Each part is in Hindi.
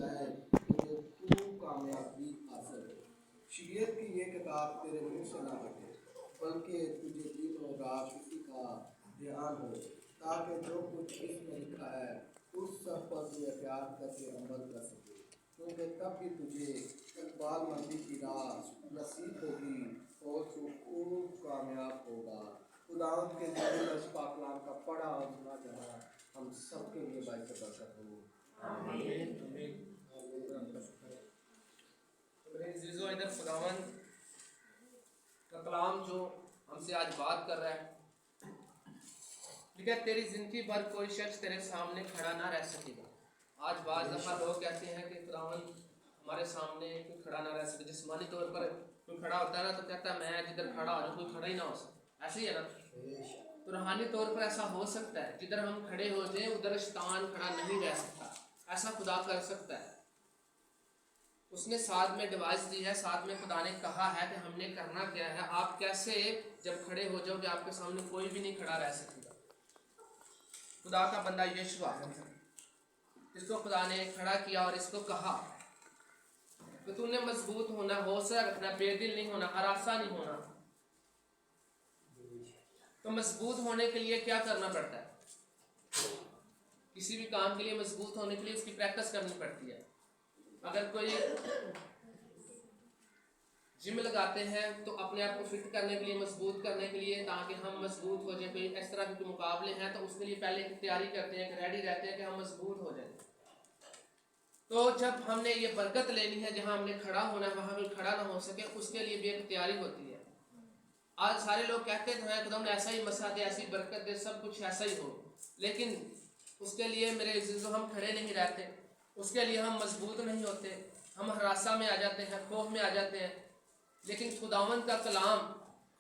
जाए तुझे खूब कामयाबी हासिल हो। शरीयत की ये किताब तेरे मुंह से ना हटे, बल्कि तुझे दिन और रात इसी का ध्यान हो, ताकि जो कुछ इसमें लिखा है उस सब पर तू एहतियात करके अमल कर सके, क्योंकि तब भी तुझे इकबालमंदी की राह नसीब होगी और तू खूब कामयाब होगा। खुदावंद के नबी इस पाक कलाम का पढ़ा और सुना जाना हम सबके लिए बाइस बरकत हो। आमीन। मेरे अजीजों, इधर खुदावंद का कलाम जो हमसे आज बात कर रहा है, ठीक है, तेरी जिंदगी भर कोई शख्स तेरे सामने खड़ा ना रह सकेगा। आज बाज़ दफ़ा लोग कहते हैं कि खुदावंद हमारे सामने कोई खड़ा ना रह सके। जिस्मानी तौर पर कोई खड़ा होता है ना तो कहता है मैं जिधर खड़ा हो जाऊँ कोई खड़ा ही ना हो सके, ऐसे ही है ना। तो रूहानी तौर पर ऐसा हो सकता है, जिधर हम खड़े हो जाए उधर शैतान खड़ा नहीं रह सकता, ऐसा खुदा कर सकता है। उसने साथ में डिवाइस दी है, साथ में खुदा ने कहा है कि हमने करना क्या है। आप कैसे जब खड़े हो जाओगे आपके सामने कोई भी नहीं खड़ा रह सकेगा। खुदा का बंदा यीशु, इसको खुदा ने खड़ा किया और इसको कहा कि तूने मजबूत होना, हौसला रखना, बेदिल नहीं होना, हरासा नहीं होना। तो मजबूत होने के लिए क्या करना पड़ता है? किसी भी काम के लिए मजबूत होने के लिए उसकी प्रैक्टिस करनी पड़ती है। अगर कोई जिम लगाते हैं तो अपने आप को फिट करने के लिए, मजबूत करने के लिए, ताकि हम मजबूत हो जाए। कोई इस तरह के मुकाबले हैं तो उसके लिए पहले तैयारी करते हैं, रेडी रहते हैं कि हम मजबूत हो जाए। तो जब हमने ये बरकत लेनी है, जहां हमने खड़ा होना है वहां भी खड़ा ना हो सके, उसके लिए भी एक तैयारी होती है। आज सारे लोग कहते तो हैं खुदा ऐसा ही मसा दे, ऐसी बरकत दे, सब कुछ ऐसा ही हो, लेकिन उसके लिए मेरे अजीजों हम खड़े नहीं रहते, उसके लिए हम मजबूत नहीं होते, हम हरासा में आ जाते हैं, खौफ में आ जाते हैं। लेकिन खुदावंद का कलाम,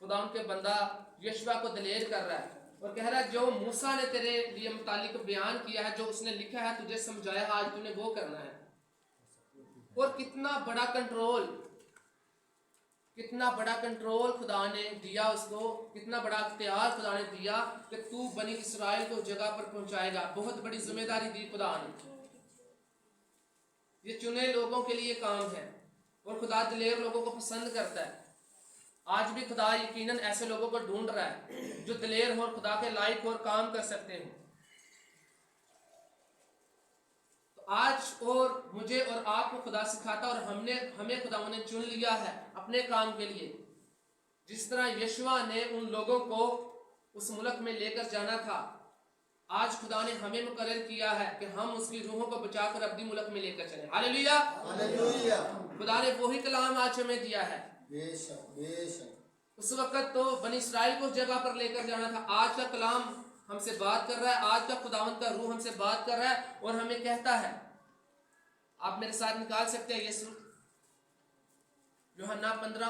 खुदावंद के बंदा यशवा को दलेर कर रहा है और कह रहा है जो मूसा ने तेरे लिए मुतालिक बयान किया है, जो उसने लिखा है, तुझे समझाया, आज तूने वो करना है। और कितना बड़ा कंट्रोल, कितना बड़ा कंट्रोल खुदा ने दिया उसको, कितना बड़ा इख्तियार खुदा ने दिया कि तू बनी इसराइल को जगह पर पहुंचाएगा। बहुत बड़ी जिम्मेदारी दी खुदा ने। ये चुने लोगों के लिए काम है और खुदा दिलेर लोगों को पसंद करता है। आज भी खुदा यकीनन ऐसे लोगों को ढूंढ रहा है जो दिलेर हो, खुदा के लायक और काम कर सकते हैं। तो आज और मुझे और आपको खुदा सिखाता और हमें खुदा ने चुन लिया है अपने काम के लिए। जिस तरह यशवा ने उन लोगों को उस मुल्क में लेकर जाना था, आज खुदा ने हमें मुकर्रर किया है कि हम उसकी रूहों को बचाकर अपनी मुल्क में लेकर चलें। Hallelujah, hallelujah. खुदा ने वही कलाम आज हमें दिया है। बेशक, बेशक। उस वक्त तो बनी इसराइल को उस जगह पर लेकर जाना था। आज का कलाम हमसे बात कर रहा है, आज का खुदावंद का रूह हमसे बात कर रहा है और हमें कहता है, आप मेरे साथ निकाल सकते हैं यीशु यूहन्ना 15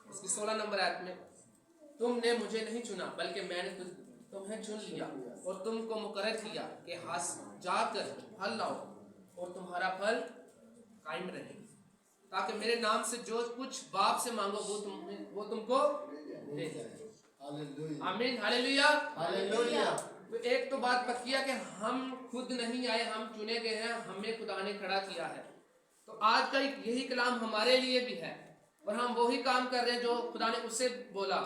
उसकी 16 नंबर आयत में, तुमने मुझे नहीं चुना बल्कि मैंने तुम्हें चुन लिया और तुमको मुकर्रर किया कि हाथ जाकर फल लाओ और तुम्हारा फल कायम रहे, ताकि मेरे नाम से जो कुछ बाप से मांगो वो तुमको दे जाए। आमीन, हालेलुया, हालेलुया। तो एक तो बात पक्की है कि हम खुद नहीं आए, हम चुने गए हैं, हमें खुदा ने खड़ा किया है। तो आज का यही कलाम हमारे लिए भी है और हम वही काम कर रहे हैं जो खुदा ने उससे बोला।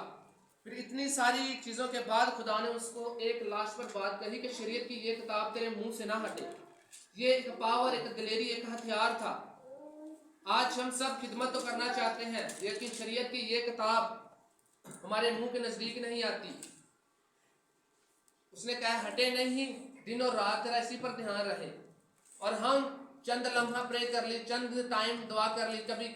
फिर इतनी सारी चीज़ों के बाद खुदा ने उसको एक लास्ट पर बात कही कि शरीयत की ये किताब तेरे मुंह से ना हटे। ये एक पावर, एक दिलेरी, एक हथियार था। आज हम सब खिदमत तो करना चाहते हैं, लेकिन शरीयत की ये किताब हमारे मुंह के नजदीक नहीं आती। उसने कहा हटे नहीं, दिन और रात तेरा इसी पर ध्यान रहे। और हम चंद लम्हा प्रे कर ली, चंद टाइम दुआ कर ली, कभी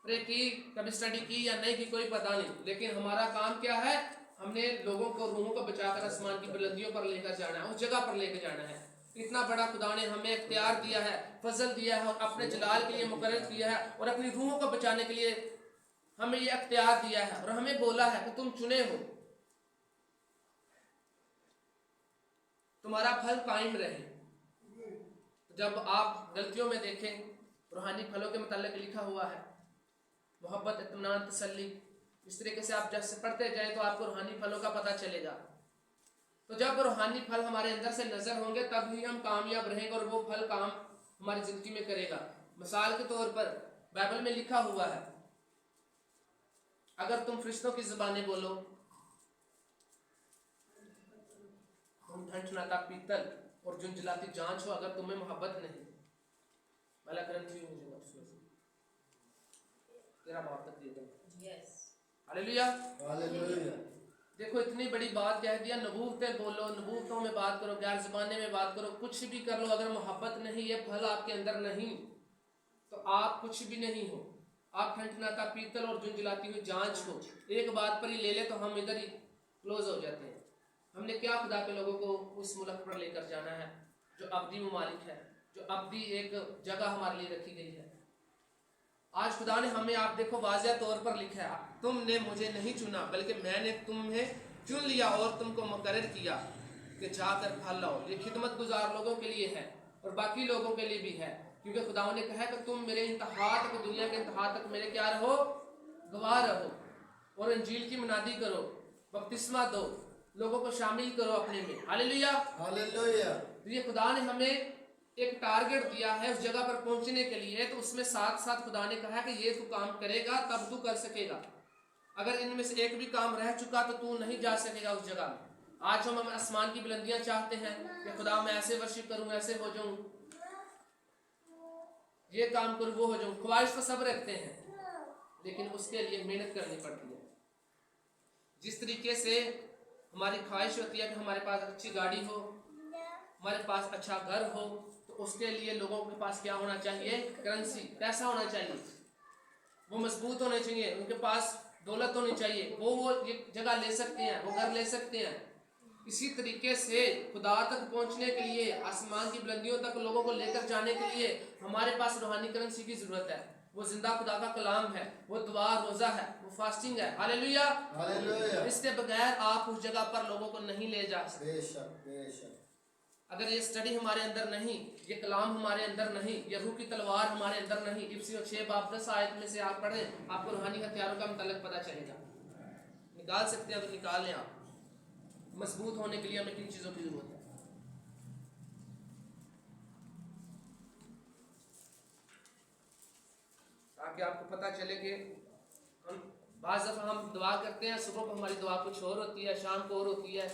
प्रे की, कभी स्टडी की या नहीं की, कोई पता नहीं, लेकिन हमारा काम क्या है? हमने लोगों को, रूहों को बचाकर आसमान की बुलंदियों पर लेकर जाना है, उस जगह पर लेकर जाना है। इतना बड़ा खुदा ने हमें इख्तियार दिया है, फजल दिया है और अपने जलाल के लिए मुकर्रर किया है और अपनी रूहों को बचाने के लिए हमें ये इख्तियार दिया है और हमें बोला है कि तुम चुने हो, तुम्हारा फल कायम रहे। जब आप गलतियों में देखें, रूहानी फलों के मतलब लिखा हुआ है मोहब्बत, इत्मीनान, तसल्ली। इस तरीके से आप जैसे पढ़ते जाए तो आपको रूहानी फलों का पता चलेगा। तो जब रूहानी फल हमारे अंदर से नजर होंगे तब ही हम कामयाब रहेंगे और वो फल काम हमारी जिंदगी में करेगा। मिसाल के तौर पर बाइबल में लिखा हुआ है, अगर तुम फरिश्तों की ज़बानें बोलो, तुम ठनठनाता पीतल और झुंझलाती जांच हो, अगर तुम्हें मोहब्बत नहीं। पहला करंथियों में तेरा बाप तक हालेलुया। देखो इतनी बड़ी बात कह दिया, नबूवतें बोलो, नबूवतों में बात करो, गैर ज़बाने में बात करो, कुछ भी कर लो, अगर मोहब्बत नहीं, ये फल आपके अंदर नहीं, तो आप कुछ भी नहीं हो। आप ठनठनाता पीतल और झुंझलाती हुई जांच हो। एक बात पर ही ले ले तो हम इधर ही क्लोज हो जाते हैं। हमने क्या खुदा के लोगों को उस मुल्क पर लेकर जाना है जो अब्दी ममालिक है, जो अब्दी एक जगह हमारे लिए रखी गई है। आज खुदा ने हमें, आप देखो वाज़ेह तौर पर लिखा है, तुमने मुझे नहीं चुना बल्कि मैंने तुम्हें चुन लिया और तुमको मुकर्रर किया कि जाकर फल लाओ। ये खिदमत गुजार लोगों के लिए है और बाकी लोगों के लिए भी है, क्योंकि खुदा ने कहा कि तुम मेरे इंतहा तक, दुनिया के इंतहा तक मेरे क्या रहो, गवाह रहो, और इंजील की मनादी करो, बपतिस्मा दो, लोगों को शामिल करो अपने में। Hallelujah hallelujah. तो ये खुदा ने हमें एक टारगेट दिया है उस जगह पर पहुंचने के लिए, तो उसमें साथ साथ खुदा ने कहा कि ये तू काम करेगा तब तू कर सकेगा। अगर इनमें से एक भी काम रह चुका तो तू नहीं जा सकेगा उस जगह में। आज हम आसमान की बुलंदियां चाहते हैं कि खुदा मैं ऐसे वर्शिप करूं, ऐसे हो जाऊं, ये काम करूं, वो हो जाऊं। ख्वाहिश तो सब रखते हैं, लेकिन उसके लिए मेहनत करनी पड़ती है। जिस तरीके से हमारी ख्वाहिश होती है कि हमारे पास अच्छी गाड़ी हो, हमारे पास अच्छा घर हो, तो उसके लिए लोगों के पास क्या होना चाहिए, करेंसी, पैसा होना चाहिए, वो मजबूत होने चाहिए, उनके पास दौलत होनी चाहिए, वो ये जगह ले सकते हैं, वो घर ले सकते हैं। इसी तरीके से खुदा तक पहुंचने के लिए, आसमान की बुलंदियों तक लोगों को लेकर जाने के लिए हमारे पास रूहानी करेंसी की जरूरत है। वो जिंदा खुदा का कलाम है, वो दुआ रोजा है, वो फास्टिंग है। Hallelujah hallelujah. इसके बगैर आप उस जगह पर लोगों को नहीं ले जा सकते। बेशक बेशक। अगर ये स्टडी हमारे अंदर नहीं, ये कलाम हमारे अंदर नहीं, ये रूह की तलवार हमारे अंदर नहीं, इफ्सियों 6:10 आयत में से आप पढ़ें, आपको रूहानी हथियारों का मतलब पता चलेगा। निकाल सकते हैं तो निकाल लें आप। मजबूत होने के लिए हमें किन चीज़ों की जरूरत है? ताकि आपको पता चले कि हम बाज़ दफ़ा हम दुआ करते हैं, सुबह को हमारी दुआ कुछ और होती है, शाम को और होती है,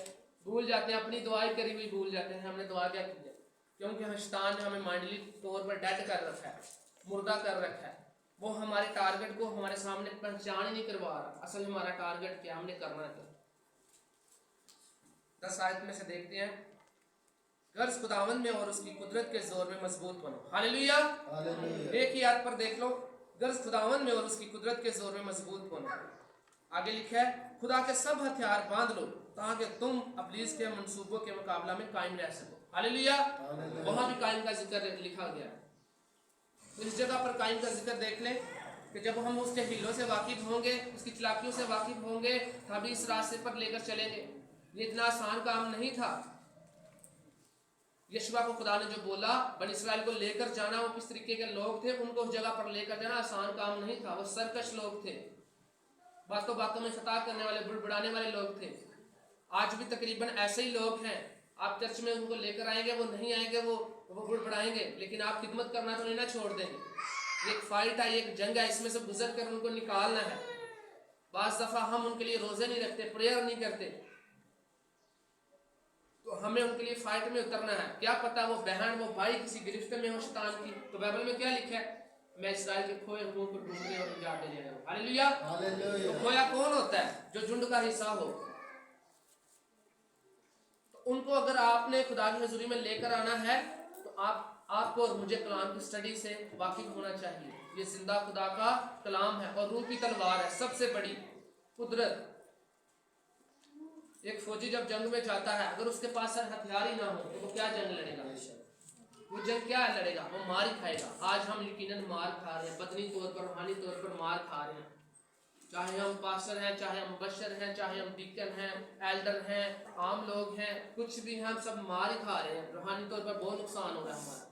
भूल जाते हैं, अपनी दुआई करी हुई भूल जाते हैं हमने दुआ क्या की है, क्योंकि शैतान ने हमें माइंडली तौर पर डेड कर रखा है, मुर्दा कर रखा है। वो हमारे टारगेट को हमारे सामने पहचान ही नहीं करवा रहा। असल में हमारा टारगेट क्या, हमने करना क्या। 10 आयत में से देखते हैं, गर्ज खुदावंद में और उसकी कुदरत के जोर में मजबूत बनो। Hallelujah hallelujah. एक ही आयत पर देख लो, गर्ज खुदावंद में और उसकी कुदरत के जोर में मजबूत बनो। आगे लिखा है, खुदा के सब हथियार बांध लो ताकि तुम इब्लीस के मंसूबों के मुकाबला में कायम रह सको। हालेलुया। वहां भी कायम का जिक्र लिखा गया है। तो इस जगह पर कायम का जिक्र देख लें कि जब हम उसके हीलों से वाकिफ होंगे, उसकी चालाकियों से वाकिफ होंगे, तभी इस रास्ते पर लेकर चलेंगे। ये इतना आसान काम नहीं था। यशवा को खुदा ने जो बोला, बनी इस्राइल को लेकर जाना, वो किस तरीके के लोग थे, उनको उस जगह पर लेकर जाना आसान काम नहीं था। वो सरकश लोग थे, बातों बातों में खता करने वाले, बुड़बुड़ाने वाले लोग थे। आज भी तकरीबन ऐसे ही लोग हैं। आप चर्च में उनको लेकर आएंगे, वो नहीं आएंगे, वो बुड़बुड़ाएंगे, लेकिन आप खिदमत करना तो नहीं ना छोड़ देंगे। एक फाइट है, एक जंग है, इसमें से गुजर कर उनको निकालना है। बाज़ दफ़ा हम उनके लिए रोजे नहीं रखते, प्रेयर नहीं करते, तो हमें उनके लिए फाइट में उतरना है। क्या पता वो बहन, वो भाई किसी गिरफ्त में हो शैतान की। तो बाइबल में क्या लिखा है, मैं इस्राएल के खोए हुओं को ढूंढने और निजात देने आया हूं। Hallelujah hallelujah. तो खोया कौन होता है? जो झुंड का हिस्सा हो। तो उनको अगर आपने खुदा की हजूरी में लेकर आना है, तो आपको और मुझे कलाम की स्टडी से वाकिफ होना चाहिए। ये जिंदा खुदा का कलाम है और रूह की तलवार है, सबसे बड़ी कुदरत। एक फौजी जब जंग में जाता है, अगर उसके पास हथियार ही ना हो तो वो क्या जंग लड़ेगा? वो जंग क्या लड़ेगा? वो मार ही खाएगा। आज हम यकीनन मार खा रहे हैं, बदनी तौर पर, रूहानी तौर पर मार खा रहे हैं। चाहे हम पास्टर हैं, चाहे हम बशर हैं, चाहे हम डीकन हैं, एल्डर हैं, आम लोग हैं, कुछ भी हैं, हम सब मार ही खा रहे हैं। रूहानी तौर पर बहुत नुकसान हो रहा है हमारा,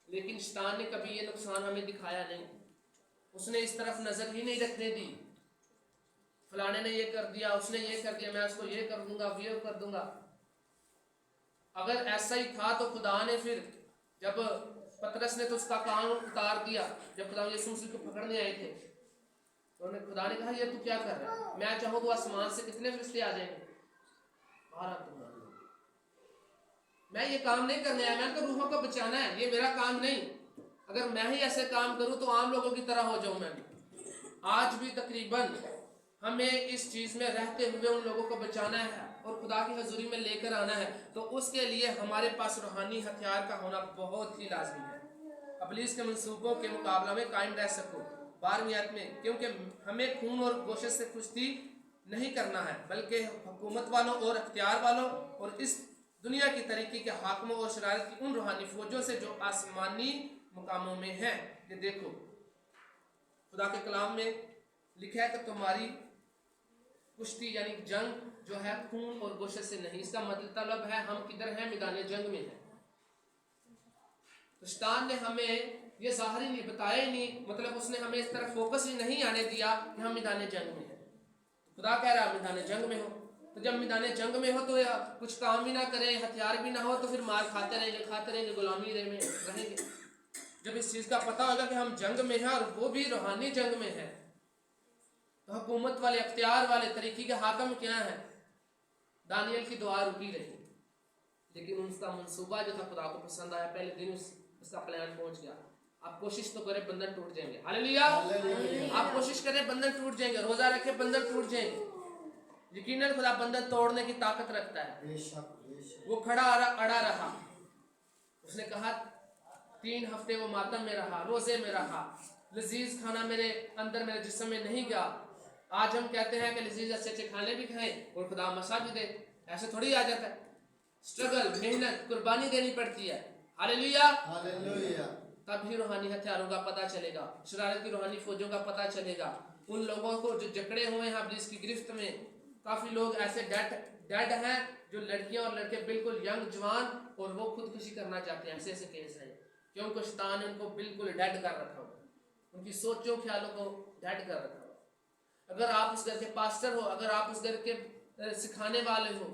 लेकिन शैतान ने कभी ये नुकसान हमें दिखाया नहीं। उसने इस तरफ नजर ही नहीं रखने दी। फलाने ने ये कर दिया, उसने ये कर दिया, मैं उसको ये कर दूंगा, ये कर दूंगा। अगर ऐसा ही था तो खुदा ने फिर जब पतरस ने तो उसका कान उतार दिया जब खुदा यीशु मसीह को पकड़ने आए थे। तो खुदा ने कहा ये तू क्या कर रहा है, मैं चाहूँ तो आसमान से कितने फरिश्ते आ जाएंगे, 12 तुम्हारे। मैं ये काम नहीं करने आया, मैं तो रूहों को बचाना है, ये मेरा काम नहीं। अगर मैं ही ऐसे काम करूं तो आम लोगों की तरह हो जाऊं मैं भी। आज भी तकरीबन हमें इस चीज में रहते हुए उन लोगों को बचाना है और खुदा की हजूरी में लेकर आना है, तो उसके लिए हमारे पास रूहानी हथियार का होना बहुत ही लाजमी है। इब्लीस के मंसूबों के मुकाबला में कायम रह सको 12वीं आयत में, क्योंकि हमें खून और गोश्त से कुश्ती नहीं करना है, बल्कि हुकूमत वालों और अख्तियार वालों और इस दुनिया की तरीके के हाकिमों और शरारत की उन रूहानी फौजों से जो आसमानी मुकामों में है। ये देखो खुदा के कलाम में लिखा है कि तुम्हारी कुश्ती यानी जंग जो है खून और गोश्त से नहीं। इसका मतलब है हम किधर हैं, मैदान जंग में हैं। तो शैतान ने हमें ये ज़ाहिर नहीं बताया ही नहीं, मतलब उसने हमें इस तरह फोकस ही नहीं आने दिया कि हम मैदान जंग में हैं। खुदा कह रहा है मैदान जंग में हो, तो जब मैदान जंग में हो तो कुछ काम भी ना करें, हथियार भी ना हो, तो फिर मार खाते रहेंगे, गुलामी में रहेंगे। जब इस चीज़ का पता होगा कि हम जंग में हैं और वो भी रूहानी जंग में है, तो हुकूमत वाले अख्तियार वाले तरीके के हाकम क्या है। दानियल की दुआ रुकी रही, लेकिन उसका मंसूबा जो था खुदा को पसंद आया, पहले दिन उसका प्लान पहुंच गया। आप कोशिश तो करें बंधन टूट जाएंगे, हालेलुया। आप कोशिश करें बंधन टूट जाएंगे, रोजा रखें बंधन टूट जाएंगे। यकीनन खुदा बंधन तोड़ने की ताकत रखता है। वो खड़ा अड़ा रहा, उसने कहा 3 हफ्ते वो मातम में रहा, रोजे में रहा, लजीज खाना मेरे अंदर मेरे जिस्म में नहीं गया। आज हम कहते हैं कि लजीज अच्छे अच्छे खाने भी खाएं और खुदा मसा भी दे, ऐसे थोड़ी आ जाता है। स्ट्रगल, मेहनत, कुर्बानी देनी पड़ती है, हालेलुया। तभी रूहानी हथियारों का पता चलेगा, शरारत की रूहानी फौजों का पता चलेगा। उन लोगों को जो जकड़े हुए हैं इब्लीस की गिरफ्त में, काफी लोग ऐसे डेड हैं जो लड़कियां और लड़के बिल्कुल यंग जवान, और वो खुदकुशी करना चाहते हैं। ऐसे ऐसे केस हैं क्योंकि शैतान ने उनको बिल्कुल डेड कर रखा हो, उनकी सोचों ख्यालों को डेड कर रखा हो। अगर आप उस घर के पास्टर हो, अगर आप उस घर के सिखाने वाले हो,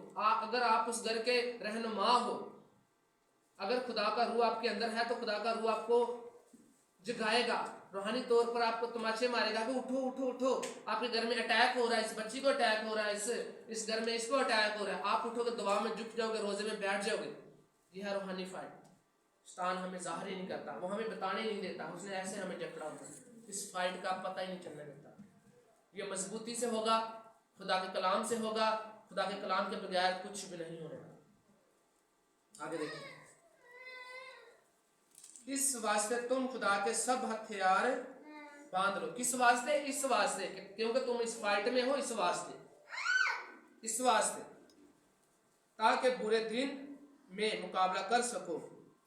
अगर आप उस घर के रहनुमा हो, अगर खुदा का रूह आपके अंदर है तो खुदा का रूह आपको जगाएगा, रूहानी तौर पर आपको तमाचे मारेगा कि उठो उठो उठो, आपके घर में अटैक हो रहा है, इस बच्ची को अटैक हो रहा है, इस घर में इसको अटैक हो रहा है। आप उठोगे, दुआ में झुक जाओगे, रोजे में बैठ जाओगे। यह है रूहानी फाइट। शैतान हमें जाहिर ही नहीं करता, वो हमें बताने नहीं देता, उसने ऐसे हमें जकड़ा होता है, इस फाइट का पता ही नहीं चलने देता। ये मजबूती से होगा, खुदा के कलाम से होगा, खुदा के कलाम के बगैर कुछ भी नहीं होगा। आगे देखिए, इस वास्ते तुम खुदा के सब हथियार बांध लो। किस वास्ते? इस वास्ते क्योंकि तुम इस फाइट में हो, इस वास्ते ताकि बुरे दिन में मुकाबला कर सको,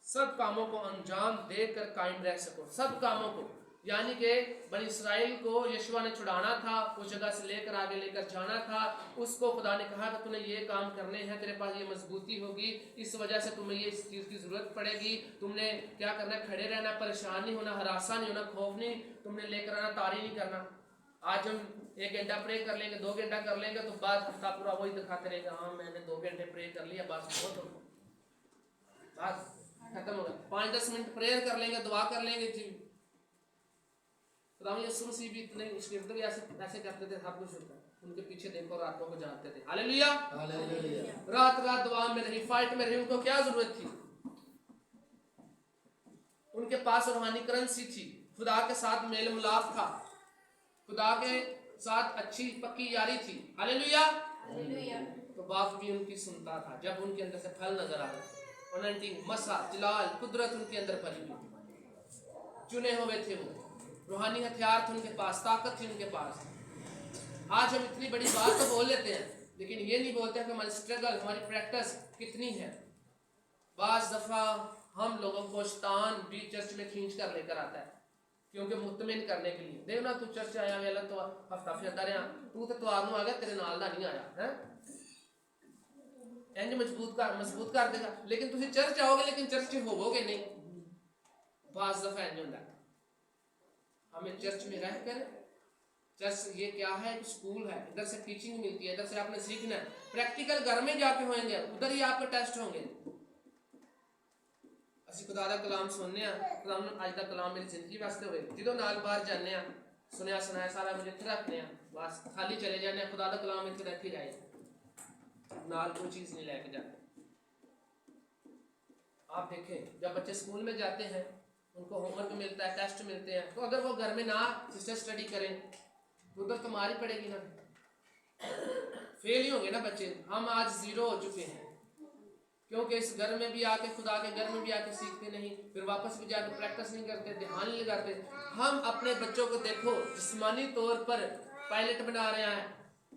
सब कामों को अंजाम देकर कायम रह सको। सब कामों को, यानी कि बनी इस्राइल को यशुआ ने छुड़ाना था, उस जगह से लेकर आगे लेकर जाना था। उसको खुदा ने कहा कि तूने ये काम करने हैं, तेरे पास ये मजबूती होगी, इस वजह से तुम्हें ये इस चीज़ की ज़रूरत पड़ेगी। तुमने क्या करना है? खड़े रहना, परेशान नहीं होना, हरासा नहीं होना, खौफ नहीं तुमने लेकर आना, तारी नहीं करना। आज हम 1 घंटा प्रे कर लेंगे, 2 घंटा कर लेंगे, तो बाद हफ्ता पूरा वही दिखाते रहेगा, हाँ मैंने 2 घंटे प्रे कर लिया, बस बहुत हो, बात खत्म हो गया। 5-10 मिनट प्रेयर कर लेंगे, दुआ कर लेंगे जी। खुदा यीशु मसीह भी इतने मुश्किल ऐसे करते थे, सब कुछ होता है। उनके पीछे देखो, रातों को जागते थे, हालेलुया। रात दुआ में रही, फाइट में रही, उनको क्या जरूरत थी? उनके पास रूहानी करेंसी थी, खुदा के साथ मेल मिलाप था, खुदा के साथ अच्छी पक्की यारी थी, हालेलुया। तो बाप भी उनकी सुनता था जब उनके अंदर से फल नजर आ रहे, अनंटिंग, मसा, जलाल, कुदरत उनके अंदर भरी हुई, चुने हुए थे वो, रूहानी हथियार थे उनके पास, ताकत थी उनके पास। आज हम इतनी बड़ी बात तो बोल लेते हैं, लेकिन ये नहीं बोलते कि हमारी स्ट्रगल, हमारी प्रैक्टिस कितनी है। बाज़ दफ़ा हम लोगों को शैतान भी चर्च में खींच कर लेकर आता है, क्योंकि मुतमिन करने के लिए। देखना तू चर्च आया वेला तो हफ्ता फिरता रहा, तू तो त्वार आ गया, तेरे नाल दा नहीं आया है, इंज मजबूत कर देगा। लेकिन तुम चर्च आओगे, लेकिन चर्च होवोगे नहीं। बाज़ दफ़ा इंज होता है, हमें चर्च में रह कर, चर्च ये क्या है? एक स्कूल है, इधर से टीचिंग मिलती है, इधर से आपने सीखना है। प्रैक्टिकल घर में जाके होंगे, उधर ही आपके टेस्ट होंगे। ਅਸੀਂ ਖੁਦਾ ਦਾ ਕਲਾਮ ਸੁਣਨੇ ਆ, ਖੁਦਾ ਨੂੰ ਅੱਜ ਦਾ ਕਲਾਮ ਮੇਰੀ ਜ਼ਿੰਦਗੀ ਵਾਸਤੇ ਹੋਵੇ। ਜਦੋਂ ਨਾਲ ਬਾਹਰ ਜਾਂਦੇ ਆ, ਸੁਣਿਆ ਸੁਣਾਇਆ ਸਾਰਾ ਕੁਝ ਇੱਥੇ ਰੱਖਦੇ ਆ, ਬਸ ਖਾਲੀ ਚਲੇ ਜਾਂਦੇ ਆ, ਖੁਦਾ ਦਾ ਕਲਾਮ ਇੱਥੇ ਰੱਖ ਹੀ ਜਾਏ, नाल कोई चीज नहीं लेके जाते। आप देखें जब बच्चे स्कूल में जाते हैं, उनको होमवर्क मिलता है, टेस्ट मिलते हैं, तो अगर वो घर में ना सिस्टर स्टडी करें तो उधर तो मार ही पड़ेगी ना, फेल ही होंगे ना बच्चे। हम आज 0 हो चुके हैं क्योंकि इस घर में भी आके, खुदा के घर में भी आके सीखते नहीं, फिर वापस भी जाके प्रैक्टिस नहीं करते, ध्यान नहीं लगाते। हम अपने बच्चों को देखो जिस्मानी तौर पर पायलट बना रहे हैं,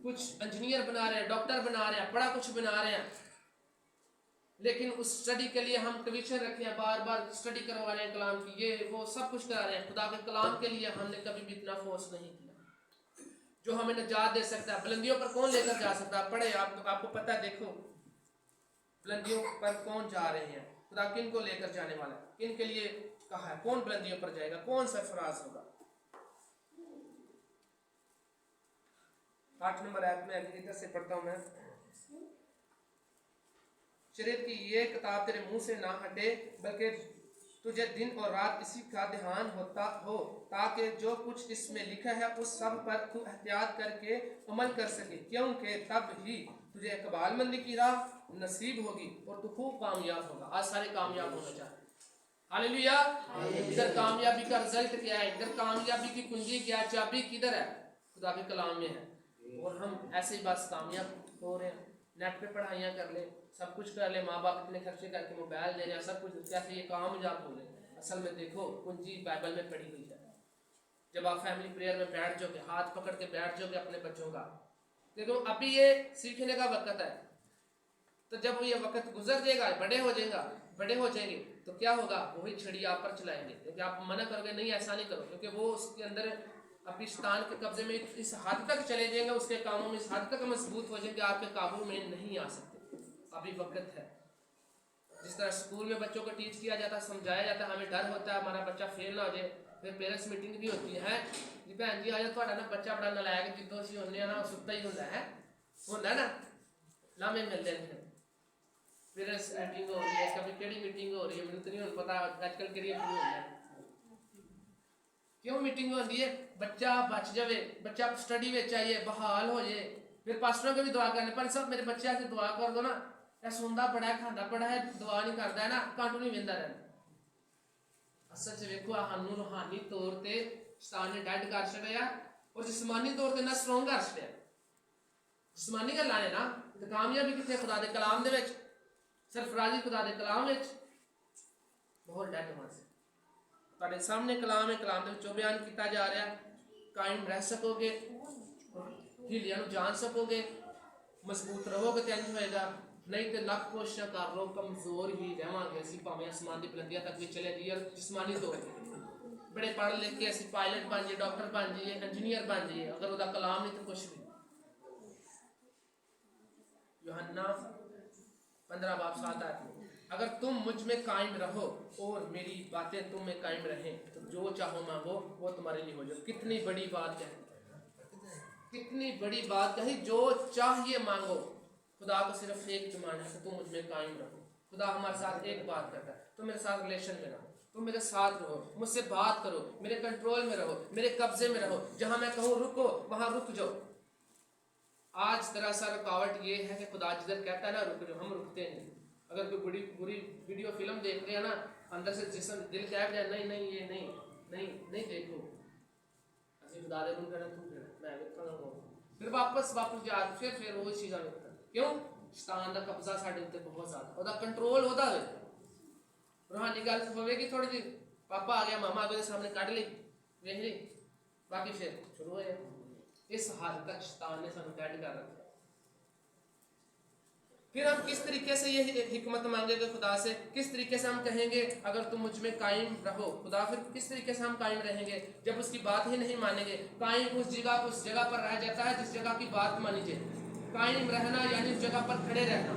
कुछ इंजीनियर बना रहे हैं, डॉक्टर बना रहे हैं, बड़ा कुछ बना रहे हैं, लेकिन उस स्टडी के लिए हम ट्यूशन रखे हैं, बार बार स्टडी करवा रहे हैं कलाम की, ये वो सब कुछ करा रहे हैं। खुदा के कलाम के लिए हमने कभी भी इतना फोर्स नहीं किया जो हमें निजात दे सकता है। बुलंदियों पर कौन लेकर जा सकता है? पढ़े आपको पता है, देखो बुलंदियों पर कौन जा रहे हैं, खुदा किन को लेकर जाने वाला है, किन के लिए कहा है, कौन बुलंदियों पर जाएगा, कौन सरफराज होगा। 8 नंबर आयत में अगली तरह से पढ़ता हूं मैं। शरीयत की ये किताब तेरे मुंह से ना हटे, बल्कि तुझे दिन और रात इसी का ध्यान होता हो, ताकि जो कुछ इसमें लिखा है उस सब पर तू एहतियात करके अमल कर सके, क्योंकि तब ही तुझे इकबालमंदी की राह नसीब होगी और तू खूब कामयाब होगा। आज सारे कामयाब होना चाहते, हालेलुया। इधर कामयाबी का रिजल्ट क्या है, इधर कामयाबी की कुंजी क्या, चाबी किधर है? खुदा के कलाम में है। और हम ऐसे ही बस कामयाब हो रहे हैं, नेट पे पढ़ाइयाँ कर ले, सब कुछ कर ले, माँ बाप इतने खर्चे करके मोबाइल दे रहे हैं, सब कुछ, कैसे ये कामयाब हो रहे। असल में देखो कुंजी बाइबल में पढ़ी हुई है। जब आप फैमिली प्रेयर में बैठ जाओगे, हाथ पकड़ के बैठ जाओगे अपने बच्चों का, देखो अभी ये सीखने का वक्त है, तो जब ये वक्त गुजर जाएगा, बड़े हो जाएंगे तो क्या होगा? वही छड़ी आप पर चलाएंगे, क्योंकि आप मना करोगे नहीं ऐसा नहीं करो, क्योंकि वो उसके अंदर अपनी शैतान के कब्जे में इस हद तक चले जाएंगे, उसके कामों में इस हद तक मजबूत हो जाएंगे, आपके काबू में नहीं आ सकते। अभी वक्त है। जिस तरह स्कूल में बच्चों को टीच किया जाता है, समझाया जाता है, हमें डर होता है हमारा बच्चा फेल ना हो जाए, फिर पेरेंट्स मीटिंग भी होती है जी, भैन जी आज थोड़ा ना बच्चा बड़ा नलायक जिद्दों सी होने ना सुत्ता ही होता है ना, लामे मिलते हैं। पेरेंट्स मीटिंग हो रही है, कभी केड़ी मीटिंग हो रही है, मुझे नहीं पता आजकल केड़ी मीटिंग हो रही है, क्यों मीटिंग होती है? बच्चा बच जाए, बच्चा स्टडी में चाहिए, बहाल हो जाए, फिर पास्टरों को भी दुआ करने पर सब मेरे बच्चे से दुआ कर दो ना, यह सुनता पड़ा है, खाता पड़ा है, दुआ नहीं करता है ना, कांटू नहीं विंदा रहना। असल च वेखो सानू रूहानी तौर ते शैतान ने डेड कर छड़िया और जिस्मानी तौर ते ना स्ट्रोंग कर छड़िया। जिस्मानी गल्लां ने ना ते कामयाबी किथे? खुदा दे कलाम दे विच, सरफराजी खुदा दे कलाम विच। बहुत डेड मास तुहाडे सामने कलाम है, कलाम दे विचों बयान किया जा रहा, कायम रह सकोगे, हीलियां नूं जान सकोगे, मजबूत रहोगे तो इंज होएगा, नहीं तो लख कोशिशां कर लो कमजोर ही रहांगे। असीं भावें आसमान दी बुलंदियां तक भी चले जाइए, जिस्मानी तौर पर बड़े पढ़ लिख के असीं पायलट बन जाइए, डॉक्टर बन जाइए, इंजीनियर बन जाइए, अगर उहदा कलाम नहीं तो कुछ भी। यूहन्ना 15:7 अगर तुम मुझ में कायम रहो और मेरी बातें तुम में कायम रहें तो जो चाहो मांगो वो तुम्हारे लिए हो जाए। कितनी बड़ी बात है, कितनी बड़ी बात कही, जो चाहिए मांगो। खुदा को सिर्फ एक डिमांड है कि तुम मुझ में कायम रहो। खुदा हमारे साथ एक बात करता है, तुम मेरे साथ रिलेशन में रहो, तुम मेरे साथ रहो, मुझसे बात करो, मेरे कंट्रोल में रहो, मेरे कब्जे में रहो, जहां मैं कहूँ रुको वहां रुक जाओ। आज दरअसल रुकावट ये है कि खुदा जिधर कहता है ना रुक जाओ, हम रुकते नहीं। अगर कोई बुरी बुरी वीडियो फिल्म देख रहे हैं ना, अंदर से जिसम दिल कह जाए नहीं नहीं ये नहीं नहीं नहीं देखो, असि खुदा दे रूम करना तू मैं देखा, फिर वापस जा फिर वो चीज़ां देखता। क्यों? शैतान दा कब्जा साडे उत्ते बहुत ज़्यादा, ओदा कंट्रोल होदा है। रूहानी गल होवेगी थोड़ी जी, पापा आ गया मामा आ गया सामने कट ली वेख ली, बाकी फिर शुरू हो जाए। इस हद तक शैतान ने सानू डेड कर रखा। फिर हम किस तरीके से ये हिकमत मांगेंगे खुदा से, किस तरीके से हम कहेंगे अगर तुम मुझ में कायम रहो। खुदा फिर किस तरीके से हम कायम रहेंगे जब उसकी बात ही नहीं मानेंगे। कायम उस जगह पर रह जाता है जिस जगह की बात मानी जाए। कायम रहना यानी उस जगह पर खड़े रहना।